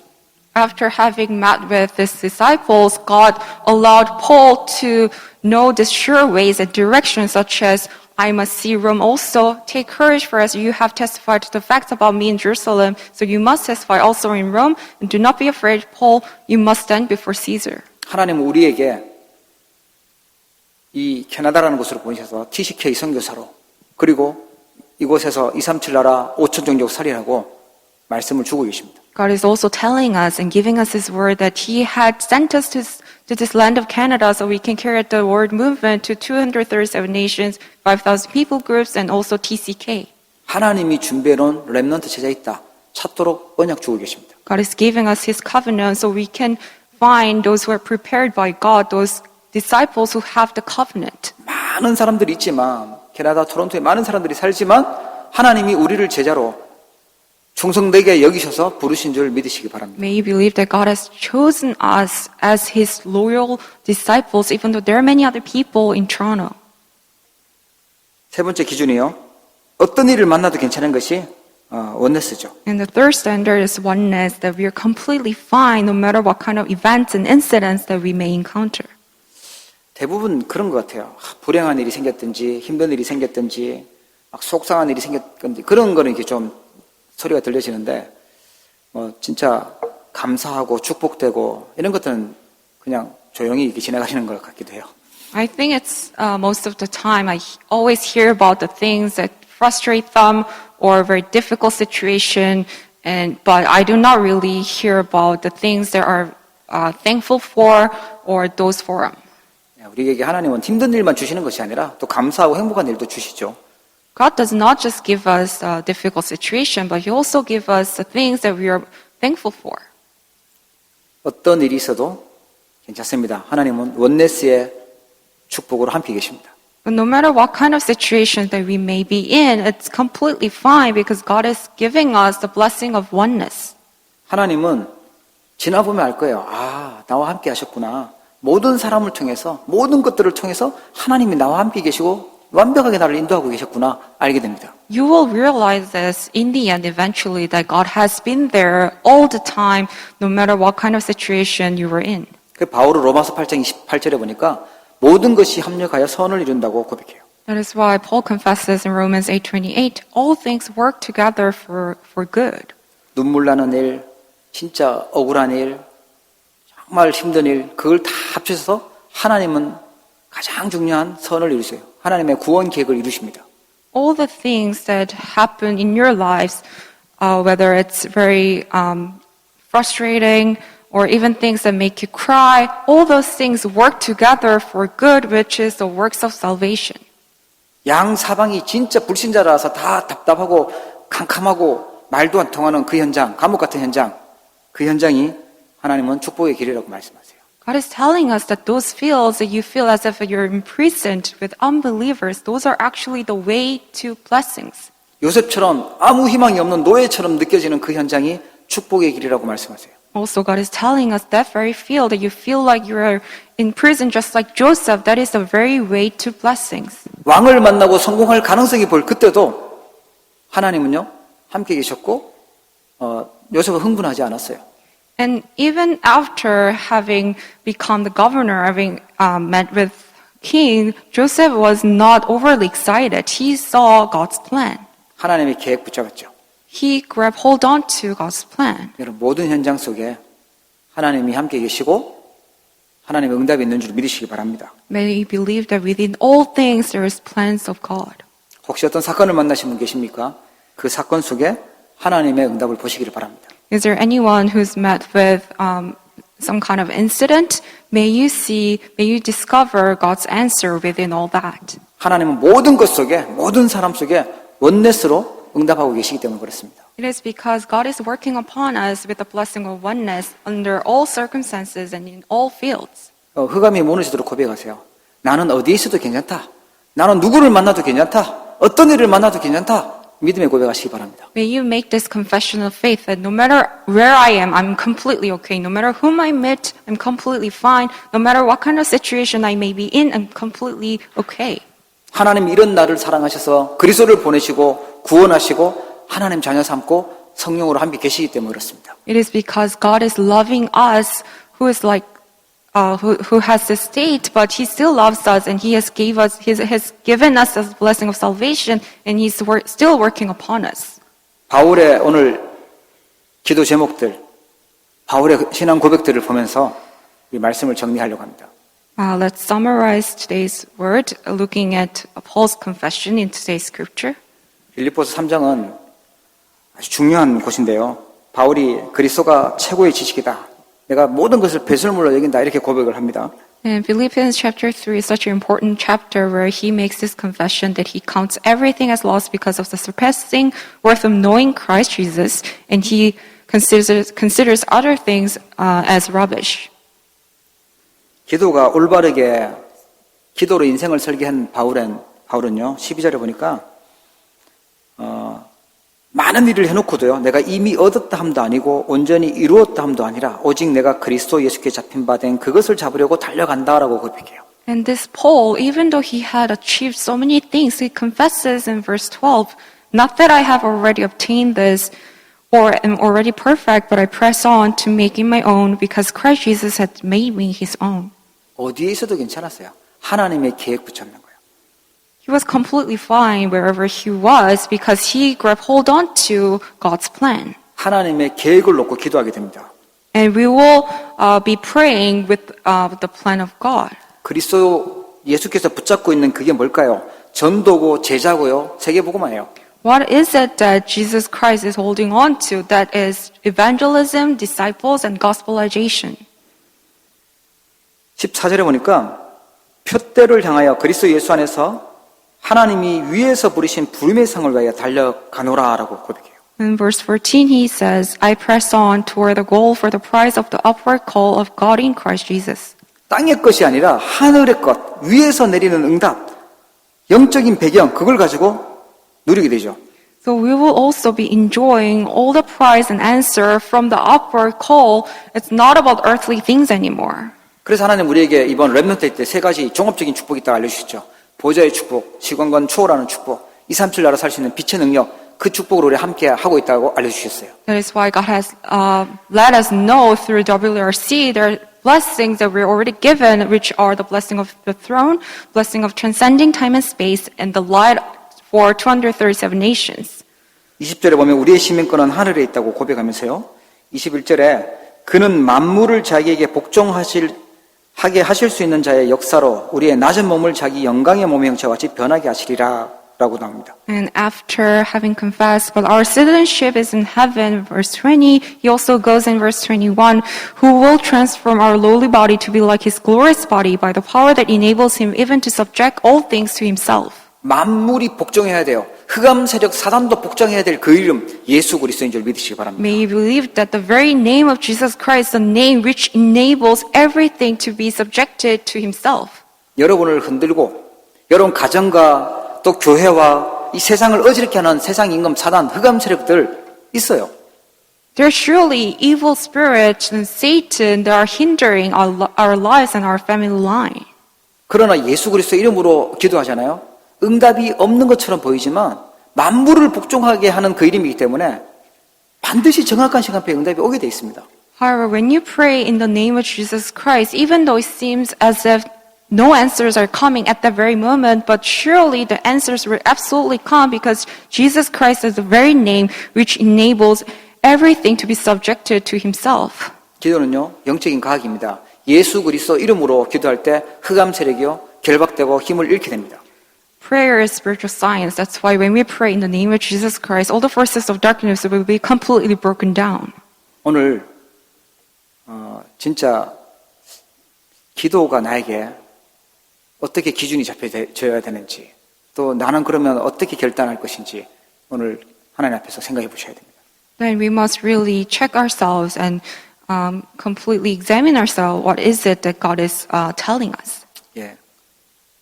After having met with his disciples, God allowed Paul to know the sure ways and directions such as, I must see Rome also. Take courage, for as you have testified to the facts about me in Jerusalem, so you must testify also in Rome. And do not be afraid, Paul, you must stand before Caesar. 하나님은 우리에게 이 캐나다라는 곳으로 보내셔서 TCK 선교사로 그리고 이곳에서 237 나라 5천 종족 살리라고 말씀을 주고 계십니다. God is also telling us and giving us His word that He had sent us to this land of Canada so we can carry out the word movement to 237 nations, 5,000 people groups, and also TCK. 하나님이 준비해놓은 렘넌트 제자 있다. 찾도록 언약 주고 계십니다. God is giving us His covenant so we can find those who are prepared by God, those disciples who have the covenant. 많은 사람들이 있지만 캐나다 토론토에 많은 사람들이 살지만 하나님이 우리를 제자로 충성되게 여기셔서 부르신 줄 믿으시기 바랍니다. May you believe that God has chosen us as His loyal disciples, even though there are many other people in Toronto. 세 번째 기준이요. 어떤 일을 만나도 괜찮은 것이 원네스죠. And the third standard is oneness, that we are completely fine no matter what kind of events and incidents that we may encounter. 대부분 그런 것 같아요. 불행한 일이 생겼든지 힘든 일이 생겼든지 막 속상한 일이 생겼든지 그런 거는 이렇게 좀 소리가 들려지는데 진짜 감사하고 축복되고 이런 것들은 그냥 조용히 이렇게 지나가시는 것 같기도 해요. I think it's most of the time I always hear about the things that frustrate them or a very difficult situation, but I do not really hear about the things that are thankful for or those for them. 우리에게 하나님은 힘든 일만 주시는 것이 아니라 또 감사하고 행복한 일도 주시죠. God does not just give us a difficult situation, but He also gives us the things that we are thankful for. 어떤 일이 있어도 괜찮습니다. 하나님은 원네스의 축복으로 함께 계십니다. But no matter what kind of situation that we may be in, it's completely fine because God is giving us the blessing of oneness. 하나님은 지나보면 알 거예요. 아, 나와 함께 하셨구나. 모든 사람을 통해서, 모든 것들을 통해서 하나님이 나와 함께 계시고 완벽하게 나를 인도하고 계셨구나 알게 됩니다. You will realize this in the end eventually that God has been there all the time, no matter what kind of situation you were in. 그 바울은 로마서 8장 28절에 보니까 모든 것이 합력하여 선을 이룬다고 고백해요. That is why Paul confesses in Romans 8:28, all things work together for good. 눈물 나는 일, 진짜 억울한 일, 정말 힘든 일, 그걸 다 합쳐서 하나님은 가장 중요한 선을 이루세요. 하나님의 구원 계획을 이루십니다. All the things that happen in your lives, whether it's very frustrating or even things that make you cry, all those things work together for good, which is the works of salvation. 양 사방이 진짜 불신자라서 다 답답하고 캄캄하고 말도 안 통하는 그 현장, 감옥 같은 현장, 그 현장이 하나님은 축복의 길이라고 말씀하세요. God is telling us that those fields that you feel as if you're imprisoned with unbelievers, those are actually the way to blessings. 요셉처럼 아무 희망이 없는 노예처럼 느껴지는 그 현장이 축복의 길이라고 말씀하세요. Also, God is telling us that very field that you feel like you are in prison just like Joseph, that is the very way to blessings. 왕을 만나고 성공할 가능성이 보일 그때도 하나님은요 함께 계셨고 요셉은 흥분하지 않았어요. And even after having become the governor, having met with king, Joseph was not overly excited. He saw God's plan. 하나님의 계획 붙잡았죠. He grabbed hold on to God's plan. 여러분 모든 현장 속에 하나님이 함께 계시고 하나님의 응답이 있는 줄 믿으시기 바랍니다. May you believe that within all things there is plans of God. 혹시 어떤 사건을 만나신 분 계십니까? 그 사건 속에 하나님의 응답을 보시기를 바랍니다. Is there anyone who's met with some kind of incident? May you discover God's answer within all that. 하나님은 모든 것 속에 모든 사람 속에 원네스로 응답하고 계시기 때문에 그렇습니다. It is because God is working upon us with the blessing of oneness under all circumstances and in all fields. 흑암이 무너지도록 고백하세요. 나는 어디에 있어도 괜찮다. 나는 누구를 만나도 괜찮다. 어떤 일을 만나도 괜찮다. 믿음의 고백하시기 바랍니다. May you make this confession of faith that no matter where I am, I'm completely okay. No matter whom I meet, I'm completely fine. No matter what kind of situation I may be in, I'm completely okay. 하나님 이런 나를 사랑하셔서 그리스도를 보내시고 구원하시고 하나님 자녀 삼고 성령으로 함께 계시기 때문에 그렇습니다. It is because God is loving us, who is like, who has this state, but He still loves us, and He has given us the blessing of salvation, and He's still working upon us. 바울의 오늘 기도 제목들, 바울의 신앙 고백들을 보면서 이 말씀을 정리하려고 합니다. Let's summarize today's word looking at Paul's confession in today's scripture. 빌립보서 3장은 아주 중요한 곳인데요. 바울이 그리스도가 최고의 지식이다. 내가 모든 것을 배설물로 여긴다. 이렇게 고백을 합니다. And Philippians chapter 3 is such an important chapter where he makes this confession that he counts everything as lost because of the surpassing worth of knowing Christ Jesus, and he considers other things as rubbish. 기도가 올바르게 기도로 인생을 설계한 바울은요. 12절에 보니까 많은 일을 해놓고도요. 내가 이미 얻었다 함도 아니고 온전히 이루었다 함도 아니라 오직 내가 그리스도 예수께 잡힌 바 된 그것을 잡으려고 달려간다라고 고백해요. And this Paul, even though he had achieved so many things, he confesses in verse 12, not that I have already obtained this or am already perfect, but I press on to make it my own because Christ Jesus has made me his own. 어디에 있어도 괜찮았어요. 하나님의 계획 붙잡는 거예요. He was completely fine wherever he was because he grabbed hold on to God's plan. 하나님의 계획을 놓고 기도하게 됩니다. And we will be praying with the plan of God. 그리스도 예수께서 붙잡고 있는 그게 뭘까요? 전도고 제자고요. 세계복음화예요. What is it that Jesus Christ is holding on to? That is evangelism, disciples, and gospelization. 14절에 보니까 표대를 향하여 그리스도 예수 안에서 하나님이 위에서 부르신 부름의 상을 위하여 달려가노라라고 고백해요. In verse 14 he says, I press on toward the goal for the prize of the upward call of God in Christ Jesus. 땅의 것이 아니라 하늘의 것, 위에서 내리는 응답, 영적인 배경, 그걸 가지고 누리게 되죠. So we will also be enjoying all the prize and answer from the upward call. It's not about earthly things anymore. 그래서 하나님 우리에게 이번 렘넌트 때 세 가지 종합적인 축복이 있다고 알려주셨죠. 보좌의 축복, 시공간 초월하는 축복, 237 나라 살 수 있는 빛의 능력, 그 축복을 우리 함께 하고 있다고 알려주셨어요. That is why God has let us know through WRC there are blessings that we're already given, which are the blessing of the throne, blessing of transcending time and space, and the light for 237 nations. 20절에 보면 우리의 시민권은 하늘에 있다고 고백하면서요. 21절에 그는 만물을 자기에게 복종하게 하실 수 있는 자의 역사로 우리의 낮은 몸을 자기 영광의 몸의 형체와 같이 변하게 하시리라 라고 나옵니다. And after having confessed, but our citizenship is in heaven, verse 20, he also goes in verse 21, who will transform our lowly body to be like his glorious body by the power that enables him even to subject all things to himself. 만물이 복종해야 돼요. 흑암 세력 사단도 복종해야 될 그 이름 예수 그리스도인 줄 믿으시기 바랍니다. May you believe that the very name of Jesus Christ, the name which enables everything to be subjected to himself. 여러분을 흔들고 여러분 가정과 또 교회와 이 세상을 어지럽게 하는 세상 임금 사단 흑암 세력들 있어요. There are surely evil spirits and Satan that are hindering our lives and our family line. 그러나 예수 그리스도 이름으로 기도하잖아요. 응답이 없는 것처럼 보이지만 만물을 복종하게 하는 그 이름이기 때문에 반드시 정확한 시간표에 응답이 오게 돼 있습니다. However, when you pray in the name of Jesus Christ, even though it seems as if no answers are coming at that very moment, but surely the answers will absolutely come because Jesus Christ is the very name which enables everything to be subjected to himself. 기도는요, 영적인 과학입니다. 예수 그리스도 이름으로 기도할 때 흑암 세력이요, 결박되고 힘을 잃게 됩니다. Prayer is spiritual science. That's why when we pray in the name of Jesus Christ, all the forces of darkness will be completely broken down. 오늘 진짜 기도가 나에게 어떻게 기준이 잡혀져야 되는지 또 나는 그러면 어떻게 결단할 것인지 오늘 하나님 앞에서 생각해 보셔야 됩니다. Then we must really check ourselves and completely examine ourselves. What is it that God is telling us? 예,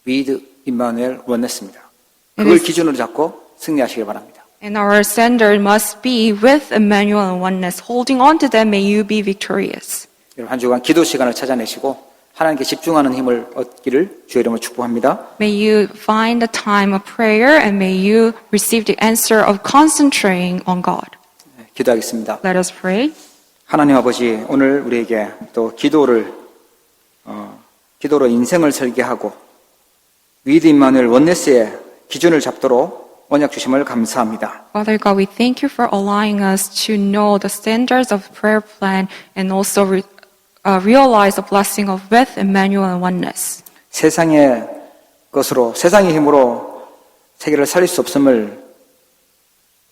with 임마누엘 원냈습니다. 그걸 기준으로 잡고 승리하시길 바랍니다. And our standard must be with Emmanuel and oneness. Holding on to them, may you be victorious. 여러분 한 주간 기도 시간을 찾아내시고 하나님께 집중하는 힘을 얻기를 주의 이름으로 축복합니다. May you find a time of prayer and may you receive the answer of concentrating on God. 기도하겠습니다. Let us pray. 하나님 아버지, 오늘 우리에게 또 기도로 인생을 설계하고 위드 임마누엘 원네스의 기준을 잡도록 언약 주심을 감사합니다. Father God, we thank you for allowing us to know the standards of prayer plan and also realize the blessing of with Emmanuel and oneness. 세상의 것으로, 세상의 힘으로 세계를 살릴 수 없음을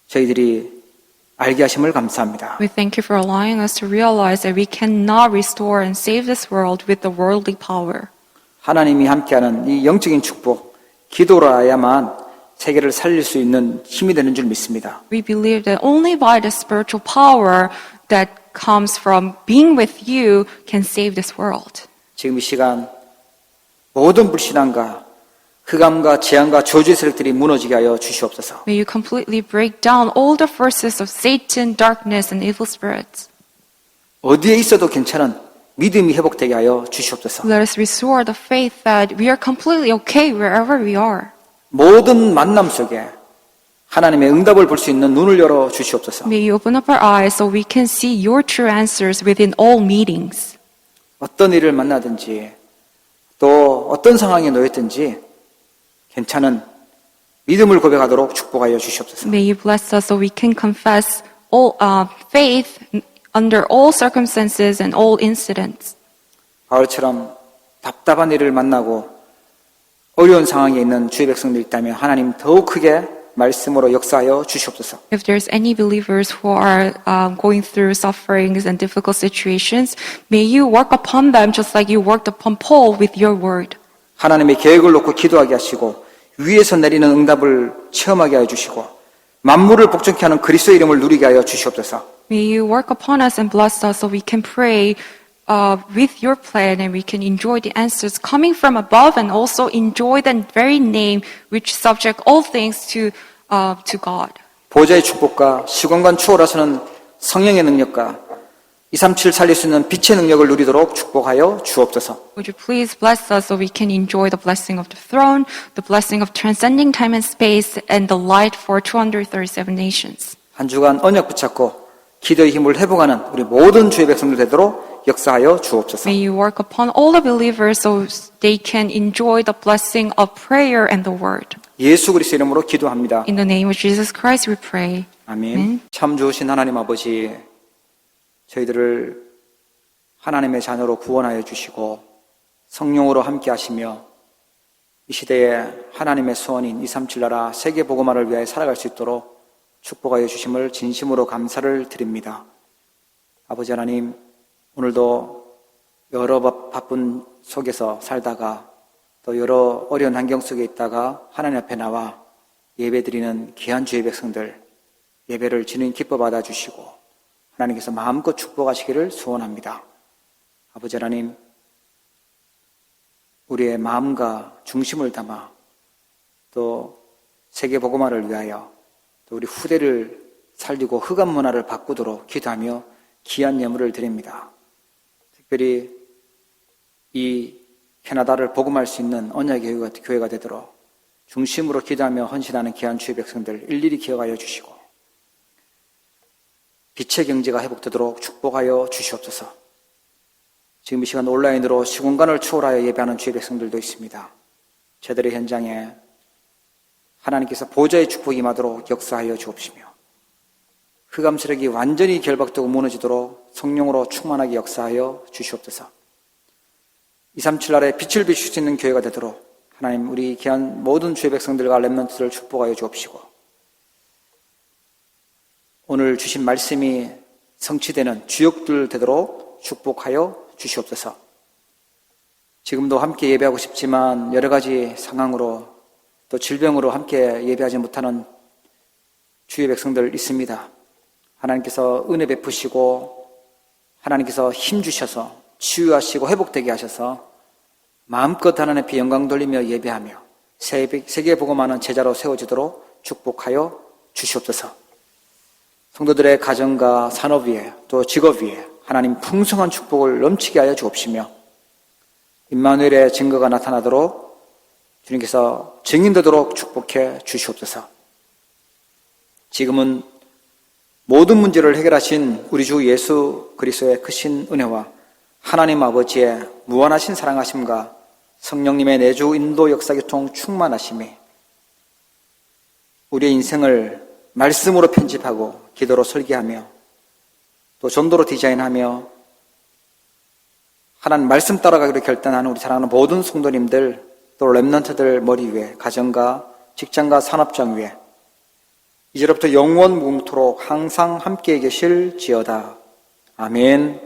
저희들이 알게 하심을 감사합니다. We thank you for allowing us to realize that we cannot restore and save this world with the worldly power. 하나님이 함께하는 이 영적인 축복, 기도로야만 세계를 살릴 수 있는 힘이 되는 줄 믿습니다. We believe that only by the spiritual power that comes from being with you can save this world. 지금 이 시간 모든 불신앙과 흑암과 재앙과 저주의 세력들이 무너지게 하여 주시옵소서. May you completely break down all the forces of Satan, darkness, and evil spirits. 어디에 있어도 괜찮은 믿음이 회복되게 하여 주시옵소서. Let us restore the faith that we are completely okay wherever we are. 모든 만남 속에 하나님의 응답을 볼 수 있는 눈을 열어 주시옵소서. May you open up our eyes so we can see your true answers within all meetings. 어떤 일을 만나든지 또 어떤 상황에 놓였든지 괜찮은 믿음을 고백하도록 축복하여 주시옵소서. May you bless us so we can confess all faith under all circumstances and all incidents. 바울처럼 답답한 일을 만나고 어려운 상황에 있는 주의 백성들 있다면 하나님 더욱 크게 말씀으로 역사하여 주시옵소서. If there's any believers who are going through sufferings and difficult situations, may you work upon them just like you worked upon Paul with your word. 하나님의 계획을 놓고 기도하게 하시고 위에서 내리는 응답을 체험하게 하여 주시고 만물을 복종케 하는 그리스도의 이름을 누리게 하여 주시옵소서. May you work upon us and bless us so we can pray with your plan and we can enjoy the answers coming from above and also enjoy the very name which subject all things to God. 보좌의 축복과 시공간 추월하시는 성령의 능력과 237 살릴 수 있는 빛의 능력을 누리도록 축복하여 주옵소서. Would you please bless us so we can enjoy the blessing of the throne, the blessing of transcending time and space, and the light for 237 nations. 한 주간 언약 붙잡고 기도의 힘을 회복하는 우리 모든 주의 백성들 되도록 역사하여 주옵소서. May you work upon all the believers so they can enjoy the blessing of prayer and the word. 예수 그리스도 이름으로 기도합니다. In the name of Jesus Christ we pray. 아멘. 참 좋으신 하나님 아버지, 저희들을 하나님의 자녀로 구원하여 주시고 성령으로 함께 하시며 이 시대에 하나님의 소원인 237 나라 세계 복음화를 위하여 살아갈 수 있도록 축복하여 주심을 진심으로 감사를 드립니다. 아버지 하나님, 오늘도 여러 바쁜 속에서 살다가 또 여러 어려운 환경 속에 있다가 하나님 앞에 나와 예배드리는 귀한 주의 백성들 예배를 주님 기뻐 받아주시고 하나님께서 마음껏 축복하시기를 소원합니다. 아버지 하나님, 우리의 마음과 중심을 담아 또 세계 복음화를 위하여 또 우리 후대를 살리고 흑암 문화를 바꾸도록 기도하며 귀한 예물을 드립니다. 특별히 이 캐나다를 복음할 수 있는 언약의 교회가 되도록 중심으로 기도하며 헌신하는 귀한 주의 백성들 일일이 기억하여 주시고 빛의 경제가 회복되도록 축복하여 주시옵소서. 지금 이 시간 온라인으로 시공간을 초월하여 예배하는 주의 백성들도 있습니다. 저들의 현장에 하나님께서 보좌의 축복이 임하도록 역사하여 주옵시며 흑암 세력이 완전히 결박되고 무너지도록 성령으로 충만하게 역사하여 주시옵소서. 237 나라에 빛을 비출 수 있는 교회가 되도록 하나님 우리 귀한 모든 주의 백성들과 렘넌트들을 축복하여 주옵시고 오늘 주신 말씀이 성취되는 주역들 되도록 축복하여 주시옵소서. 지금도 함께 예배하고 싶지만 여러 가지 상황으로 또 질병으로 함께 예배하지 못하는 주의 백성들 있습니다. 하나님께서 은혜 베푸시고 하나님께서 힘 주셔서 치유하시고 회복되게 하셔서 마음껏 하나님 앞에 영광 돌리며 예배하며 세계 복음하는 제자로 세워지도록 축복하여 주시옵소서. 성도들의 가정과 산업 위에 또 직업 위에 하나님 풍성한 축복을 넘치게 하여 주옵시며 임마누엘의 증거가 나타나도록 주님께서 증인되도록 축복해 주시옵소서. 지금은 모든 문제를 해결하신 우리 주 예수 그리스도의 크신 은혜와 하나님 아버지의 무한하신 사랑하심과 성령님의 내주 인도 역사교통 충만하심이 우리의 인생을 말씀으로 편집하고 기도로 설계하며 또 전도로 디자인하며 하나님 말씀 따라가기로 결단하는 우리 사랑하는 모든 성도님들, 또 렘넌트들 머리 위에, 가정과 직장과 산업장 위에 이제로부터 영원 무궁토록 항상 함께 계실지어다. 아멘.